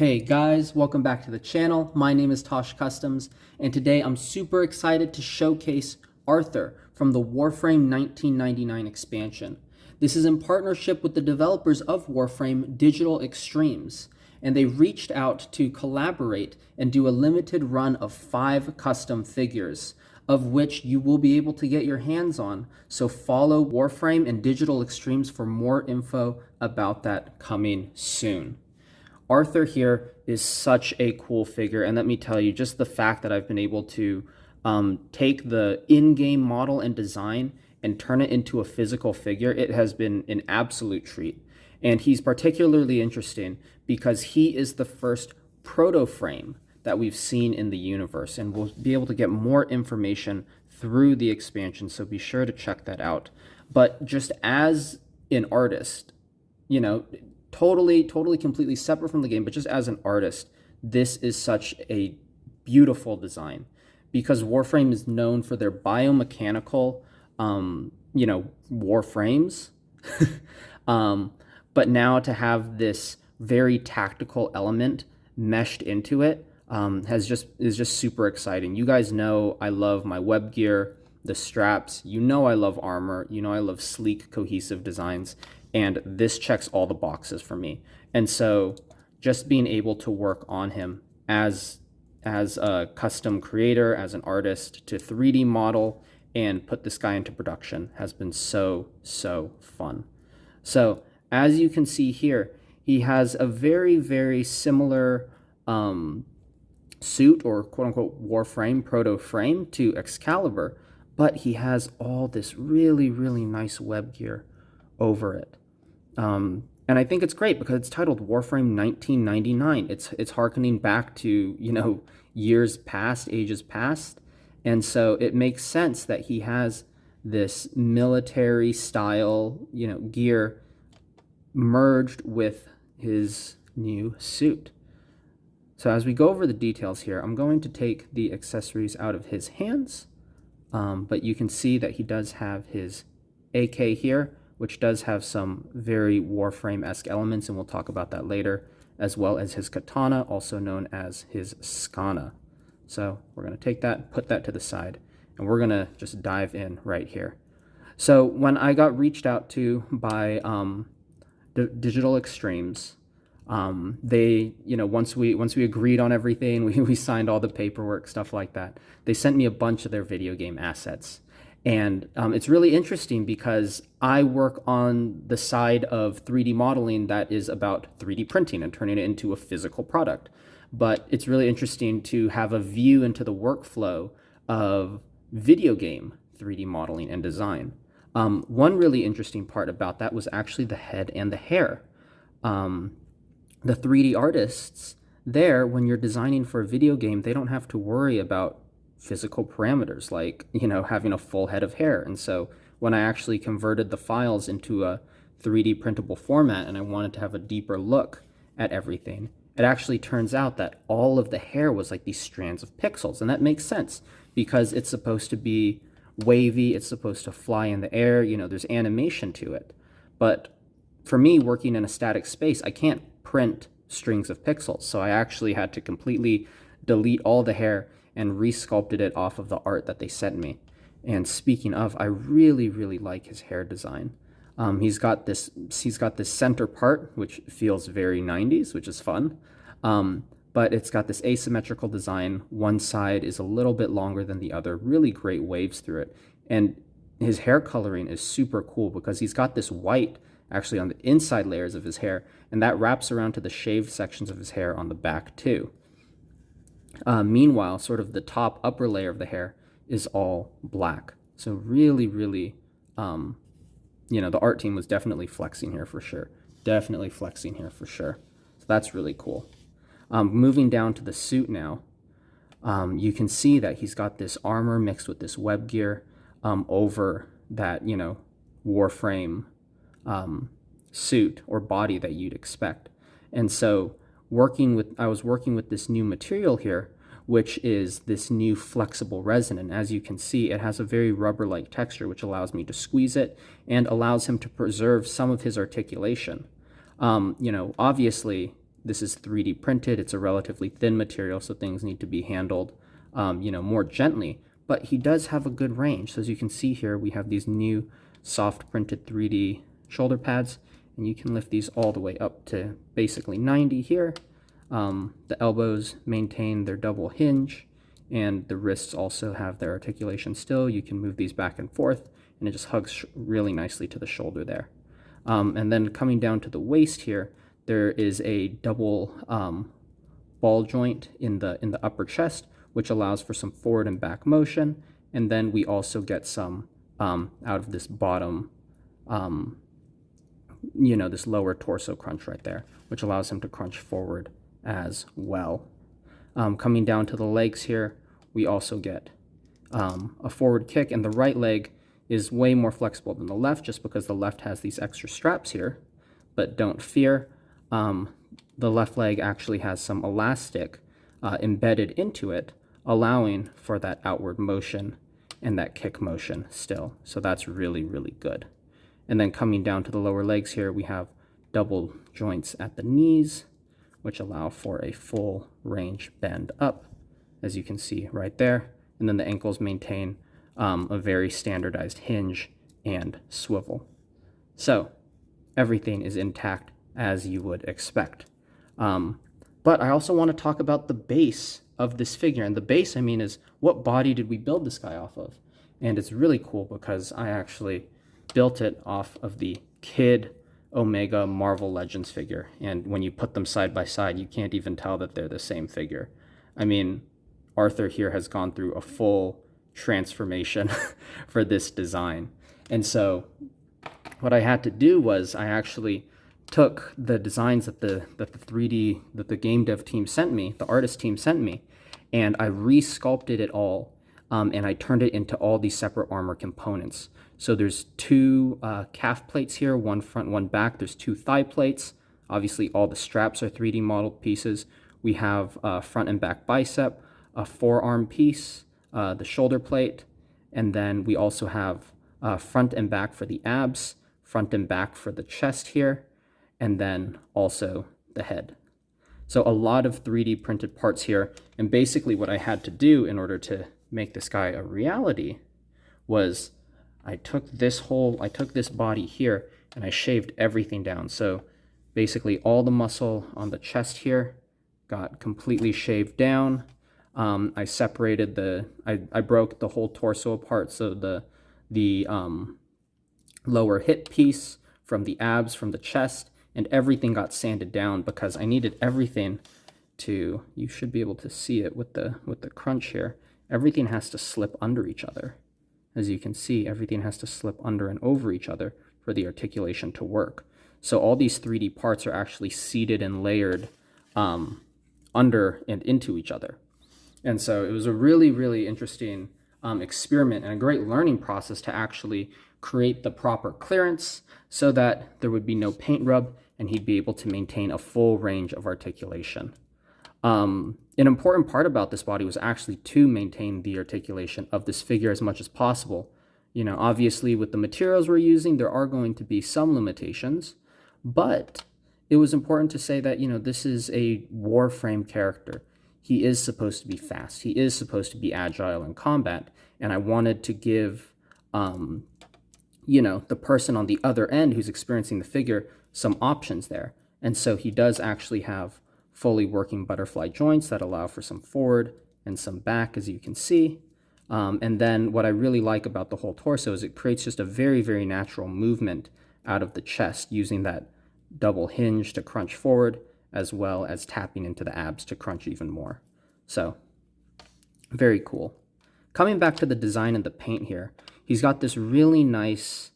Hey guys, welcome back to the channel. My name is Tosh Customs, and today I'm super excited to showcase Arthur from the Warframe 1999 expansion. This is in partnership with the developers of Warframe, Digital Extremes, and they reached out to collaborate and do a limited run of 5 custom figures, of which you will be able to get your hands on. So follow Warframe and Digital Extremes for more info about that coming soon. Arthur here is such a cool figure, and let me tell you, just the fact that I've been able to take the in-game model and design and turn it into a physical figure, it has been an absolute treat. And he's particularly interesting because he is the first Protoframe that we've seen in the universe, and we'll be able to get more information through the expansion, so be sure to check that out. But just as an artist, you know, totally, completely separate from the game, but just as an artist, this is such a beautiful design because Warframe is known for their biomechanical, Warframes. But now to have this very tactical element meshed into it is just super exciting. You guys know I love my web gear, the straps. You know I love armor. You know I love sleek, cohesive designs. And this checks all the boxes for me. And so just being able to work on him as a custom creator, as an artist, to 3D model and put this guy into production has been so fun. So as you can see here, he has a very similar suit, or quote-unquote Warframe, Protoframe, to Excalibur, but he has all this really nice web gear over it. And I think it's great because it's titled Warframe 1999. It's harkening back to, years past, ages past. And so it makes sense that he has this military style, gear merged with his new suit. So as we go over the details here, I'm going to take the accessories out of his hands. But you can see that he does have his AK here, which does have some very Warframe-esque elements, and we'll talk about that later, as well as his katana, also known as his skana. So we're going to take that, put that to the side, and we're going to just dive in right here. So when I got reached out to by Digital Extremes, they, once we agreed on everything, we signed all the paperwork, stuff like that, they sent me a bunch of their video game assets. And it's really interesting because I work on the side of 3D modeling that is about 3D printing and turning it into a physical product. But it's really interesting to have a view into the workflow of video game 3D modeling and design. One really interesting part about that was actually the head and the hair. The 3D artists there, when you're designing for a video game, they don't have to worry about physical parameters like, having a full head of hair. And so when I actually converted the files into a 3D printable format and I wanted to have a deeper look at everything, it actually turns out that all of the hair was like these strands of pixels. And that makes sense because it's supposed to be wavy, it's supposed to fly in the air, there's animation to it. But for me, working in a static space, I can't print strings of pixels. So I actually had to completely delete all the hair and resculpted it off of the art that they sent me. And speaking of, I really like his hair design. He's got this center part, which feels very 90s, which is fun. But it's got this asymmetrical design. One side is a little bit longer than the other, really great waves through it. And his hair coloring is super cool because he's got this white actually on the inside layers of his hair, and that wraps around to the shaved sections of his hair on the back too. Meanwhile, sort of the top upper layer of the hair is all black. So really, the art team was definitely flexing here for sure. So that's really cool. Moving down to the suit now, you can see that he's got this armor mixed with this web gear over that, Warframe suit or body that you'd expect. And so I was working with this new material here, which is this new flexible resin. And as you can see, it has a very rubber-like texture, which allows me to squeeze it and allows him to preserve some of his articulation. Obviously, this is 3D printed. It's a relatively thin material, so things need to be handled, more gently. But he does have a good range. So as you can see here, we have these new soft printed 3D shoulder pads, and you can lift these all the way up to basically 90 here. The elbows maintain their double hinge, and the wrists also have their articulation still. You can move these back and forth, and it just hugs really nicely to the shoulder there. And then coming down to the waist here, there is a double ball joint in the upper chest, which allows for some forward and back motion. And then we also get some out of this bottom, this lower torso crunch right there, which allows him to crunch forward as well. Coming down to the legs here, we also get a forward kick, and the right leg is way more flexible than the left just because the left has these extra straps here. But don't fear, the left leg actually has some elastic embedded into it, allowing for that outward motion and that kick motion still. So that's really, really good. And then coming down to the lower legs here, we have double joints at the knees, which allow for a full range bend up, as you can see right there. And then the ankles maintain a very standardized hinge and swivel. So everything is intact as you would expect. But I also want to talk about the base of this figure. And the base, I mean, is what body did we build this guy off of? And it's really cool because I actually built it off of the Kid Omega Marvel Legends figure. And when you put them side by side, you can't even tell that they're the same figure. I mean, Arthur here has gone through a full transformation for this design. And so what I had to do was I actually took the designs that the game dev team sent me, the artist team sent me, and I re-sculpted it all, and I turned it into all these separate armor components. So there's two calf plates here, one front, one back. There's two thigh plates. Obviously, all the straps are 3D modeled pieces. We have front and back bicep, a forearm piece, the shoulder plate, and then we also have front and back for the abs, front and back for the chest here, and then also the head. So a lot of 3D printed parts here, and basically what I had to do in order to make this guy a reality was I took this body here and I shaved everything down. So basically all the muscle on the chest here got completely shaved down. I separated I broke the whole torso apart, so the lower hip piece from the abs, from the chest, and everything got sanded down because I needed everything to, you should be able to see it with the crunch here. Everything has to slip under each other. As you can see, everything has to slip under and over each other for the articulation to work. So all these 3D parts are actually seated and layered under and into each other. And so it was a really, really interesting experiment and a great learning process to actually create the proper clearance so that there would be no paint rub and he'd be able to maintain a full range of articulation. An important part about this body was actually to maintain the articulation of this figure as much as possible. Obviously with the materials we're using, there are going to be some limitations, but it was important to say that, this is a Warframe character. He is supposed to be fast. He is supposed to be agile in combat. And I wanted to give, the person on the other end who's experiencing the figure some options there. And so he does actually have fully working butterfly joints that allow for some forward and some back, as you can see. And then what I really like about the whole torso is it creates just a very, very natural movement out of the chest using that double hinge to crunch forward, as well as tapping into the abs to crunch even more. So, very cool. Coming back to the design and the paint here, he's got this really nice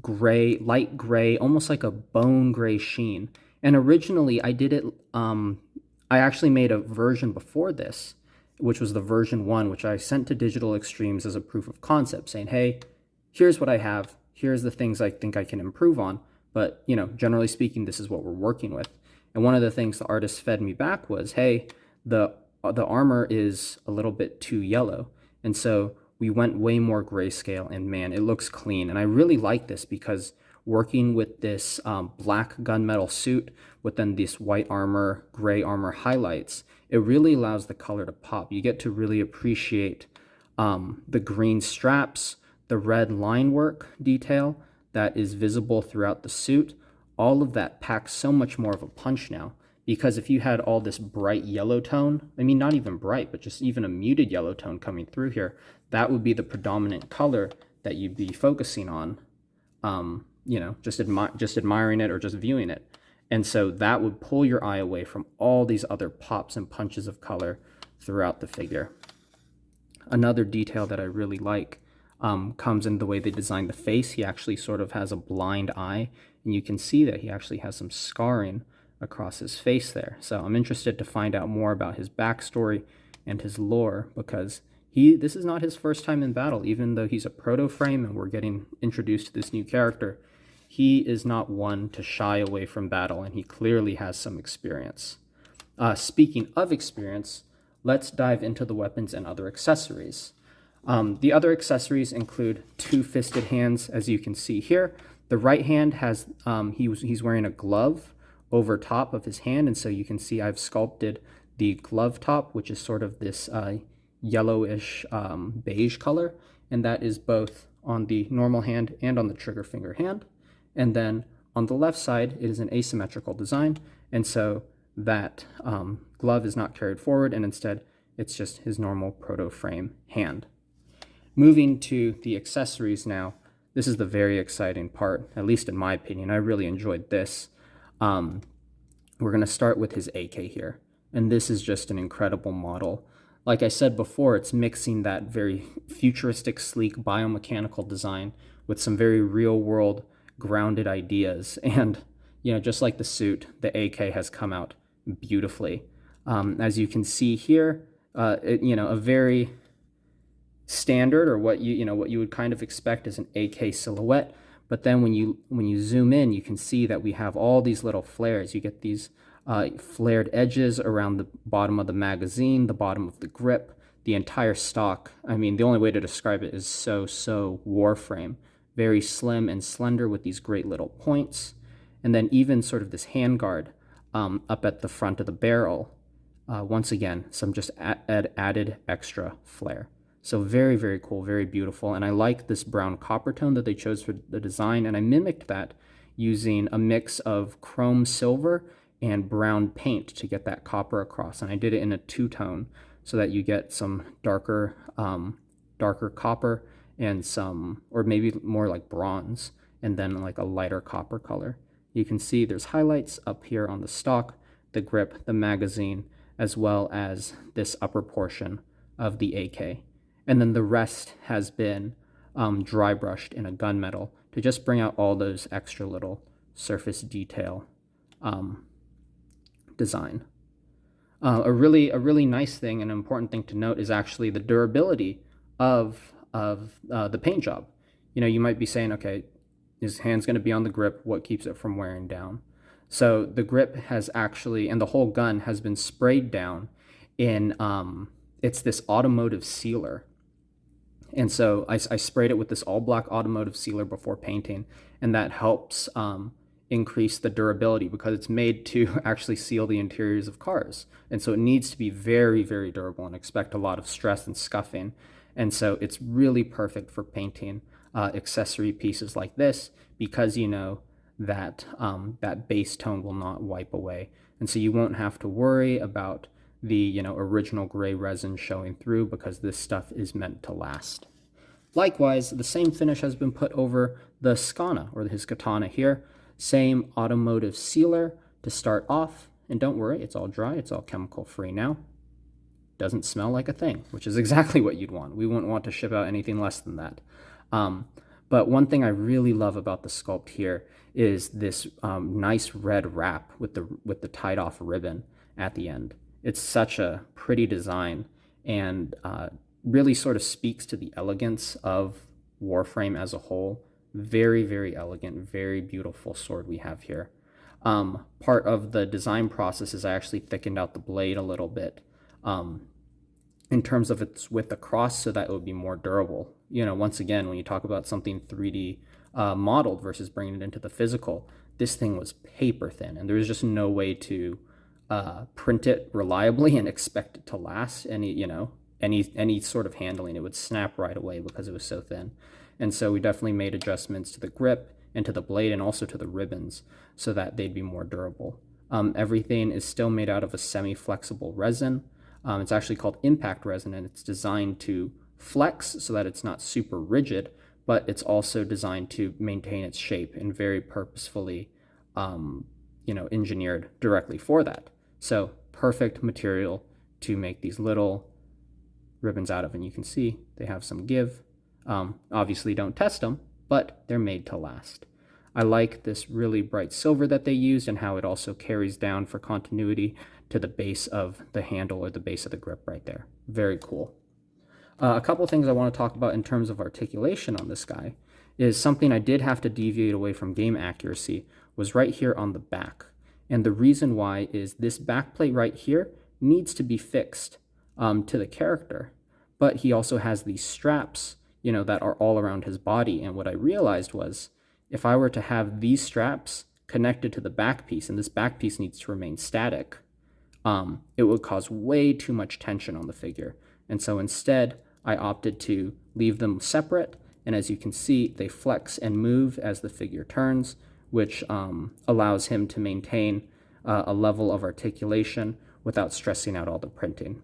gray, light gray, almost like a bone gray sheen. And originally I did it, I actually made a version before this, which was the version 1, which I sent to Digital Extremes as a proof of concept, saying, hey, here's what I have, here's the things I think I can improve on, but, generally speaking, this is what we're working with. And one of the things the artist fed me back was, hey, the armor is a little bit too yellow. And so we went way more grayscale, and man, it looks clean. And I really like this because working with this black gunmetal suit with then this white armor, gray armor highlights, it really allows the color to pop. You get to really appreciate the green straps, the red line work detail that is visible throughout the suit. All of that packs so much more of a punch now, because if you had all this bright yellow tone, I mean, not even bright, but just even a muted yellow tone coming through here, that would be the predominant color that you'd be focusing on, you know, just admiring it or just viewing it. And so that would pull your eye away from all these other pops and punches of color throughout the figure. Another detail that I really like comes in the way they designed the face. He actually sort of has a blind eye, and you can see that he actually has some scarring across his face there. So I'm interested to find out more about his backstory and his lore, because this is not his first time in battle. Even though he's a Protoframe and we're getting introduced to this new character, he is not one to shy away from battle, and he clearly has some experience. Speaking of experience, let's dive into the weapons and other accessories. The other accessories include two-fisted hands, as you can see here. The right hand has, he's wearing a glove over top of his hand, and so you can see I've sculpted the glove top, which is sort of this yellowish beige color, and that is both on the normal hand and on the trigger finger hand. And then on the left side, it is an asymmetrical design, and so that glove is not carried forward, and instead it's just his normal Protoframe hand. Moving to the accessories now, this is the very exciting part, at least in my opinion. I really enjoyed this. We're going to start with his AK here, and this is just an incredible model. Like I said before, it's mixing that very futuristic, sleek biomechanical design with some very real-world grounded ideas, and you know, just like the suit, the AK has come out beautifully. As you can see here, you know, a very standard, or what you would kind of expect as an AK silhouette. But then when you zoom in, you can see that we have all these little flares. You get these flared edges around the bottom of the magazine, the bottom of the grip, the entire stock. I mean, the only way to describe it is so Warframe. Very slim and slender with these great little points. And then even sort of this handguard up at the front of the barrel. Once again, some just added extra flair. So very cool, very beautiful. And I like this brown copper tone that they chose for the design. And I mimicked that using a mix of chrome silver and brown paint to get that copper across. And I did it in a two-tone so that you get some darker copper and some, or maybe more like bronze, and then like a lighter copper color. You can see there's highlights up here on the stock, the grip, the magazine, as well as this upper portion of the AK. And then the rest has been dry brushed in a gunmetal to just bring out all those extra little surface detail design. A really nice thing and important thing to note is actually the durability of the paint job. You know, you might be saying, okay, his hand's going to be on the grip. What keeps it from wearing down? So the grip has actually, and the whole gun has been sprayed down in, it's this automotive sealer. And so I sprayed it with this all black automotive sealer before painting, and that helps increase the durability because it's made to actually seal the interiors of cars. And so it needs to be very durable and expect a lot of stress and scuffing. And so it's really perfect for painting accessory pieces like this, because you know that that base tone will not wipe away. And so you won't have to worry about the original gray resin showing through, because this stuff is meant to last. Likewise, the same finish has been put over the Skana, or his katana here. Same automotive sealer to start off. And don't worry, it's all dry, it's all chemical free now. Doesn't smell like a thing, which is exactly what you'd want. We wouldn't want to ship out anything less than that. But one thing I really love about the sculpt here is this nice red wrap with the tied off ribbon at the end. It's such a pretty design, and really sort of speaks to the elegance of Warframe as a whole. Very elegant, very beautiful sword we have here. Part of the design process is I actually thickened out the blade a little bit in terms of its width across, so that it would be more durable. You know, once again, when you talk about something 3D modeled versus bringing it into the physical, this thing was paper thin, and there was just no way to print it reliably and expect it to last any sort of handling. It would snap right away because it was so thin. And so we definitely made adjustments to the grip and to the blade and also to the ribbons so that they'd be more durable. Everything is still made out of a semi-flexible resin. It's actually called impact resin, and it's designed to flex so that it's not super rigid, but it's also designed to maintain its shape and very purposefully engineered directly for that. So perfect material to make these little ribbons out of, and you can see they have some give. Obviously don't test them, but they're made to last. I like this really bright silver that they used and how it also carries down for continuity to the base of the handle or the base of the grip right there. Very cool. A couple things I want to talk about in terms of articulation on this guy is something I did have to deviate away from game accuracy was right here on the back. And the reason why is this back plate right here needs to be fixed to the character. But he also has these straps, that are all around his body. And what I realized was if I were to have these straps connected to the back piece, and this back piece needs to remain static, it would cause way too much tension on the figure. And so instead, I opted to leave them separate. And as you can see, they flex and move as the figure turns, which allows him to maintain a level of articulation without stressing out all the printing.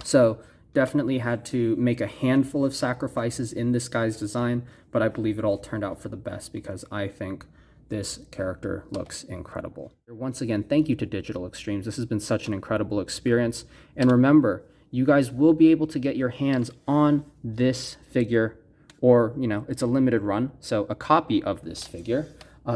So definitely had to make a handful of sacrifices in this guy's design, but I believe it all turned out for the best because I think this character looks incredible. Once again, thank you to Digital Extremes. This has been such an incredible experience. And remember, you guys will be able to get your hands on this figure, or, it's a limited run, so a copy of this figure.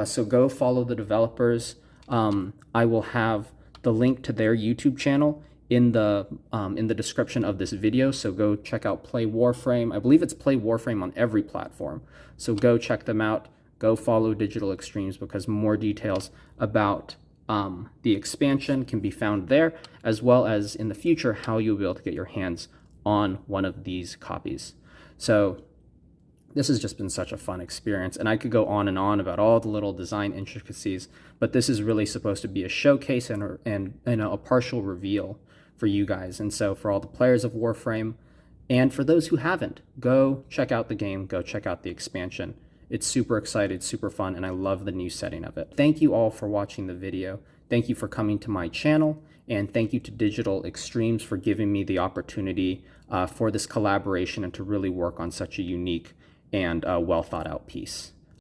So go follow the developers. I will have the link to their YouTube channel in the description of this video, so go check out Play Warframe. I believe it's Play Warframe on every platform, so go check them out. Go follow Digital Extremes because more details about the expansion can be found there, as well as in the future how you'll be able to get your hands on one of these copies. So this has just been such a fun experience, and I could go on and on about all the little design intricacies, but this is really supposed to be a showcase and a partial reveal for you guys. And so for all the players of Warframe, and for those who haven't, go check out the game, go check out the expansion. It's super exciting, super fun, and I love the new setting of it. Thank you all for watching the video. Thank you for coming to my channel, and thank you to Digital Extremes for giving me the opportunity for this collaboration and to really work on such a unique and well thought out piece.